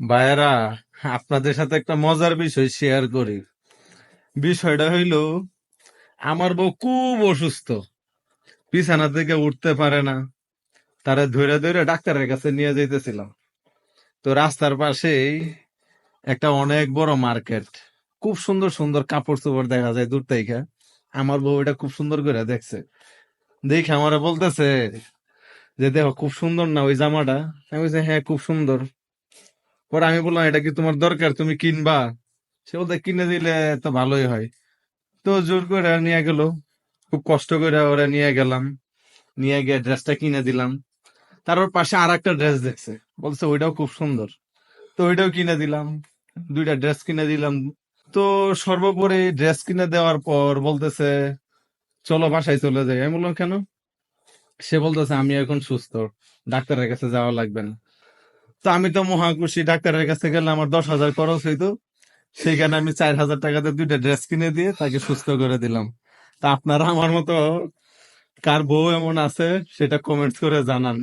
ভাইয়েরা, আপনাদের সাথে একটা মজার বিষয় শেয়ার করি। বিষয়টা হইলো, আমার বউ খুব অসুস্থ, বিছানা থেকে উঠতে পারে না। তারা ধইরা ধইরা ডাক্তারের কাছে নিয়ে যাইতেছিলাম। তো রাস্তার পাশেই একটা অনেক বড় মার্কেট, খুব সুন্দর সুন্দর কাপড় চোপড় দেখা যায় দূর থেকে। আমার বউ এটা খুব সুন্দর করে দেখছে, দেখে আমারে বলতেছে যে দেখো খুব সুন্দর না ওই জামাটা। আমি বলছি হ্যাঁ খুব সুন্দর। পরে আমি বললাম এটা কি তোমার দরকার, তুমি কিনবা? সে বলতে কিনে দিলে তো ভালোই হয়। তো জোর করে নিয়ে গেল, খুব কষ্ট করে ওরা নিয়ে গেলাম, নিয়ে গিয়ে ড্রেসটা কিনে দিলাম। তার ওর পাশে আর একটা ড্রেস দেখছে, বলছে ওইটাও খুব সুন্দর, তো ওইটাও কিনে দিলাম। দুইটা ড্রেস কিনে দিলাম। তো সর্বোপরি ড্রেস কিনে দেওয়ার পর বলতেছে চলো বাসায় চলে যাই। আমি বললাম কেন? সে বলতেছে আমি এখন সুস্থ, ডাক্তারের কাছে যাওয়া লাগবে না। তো আমি তো মহা খুশি, ডাক্তারের কাছে গেলে আমার 10,000 খরচ হইতো, সেইখানে আমি 4,000 টাকাতে দুইটা ড্রেস কিনে দিয়ে তাকে সুস্থ করে দিলাম। তা আপনারা আমার মতো কার বউ এমন আছে সেটা কমেন্টস করে জানান।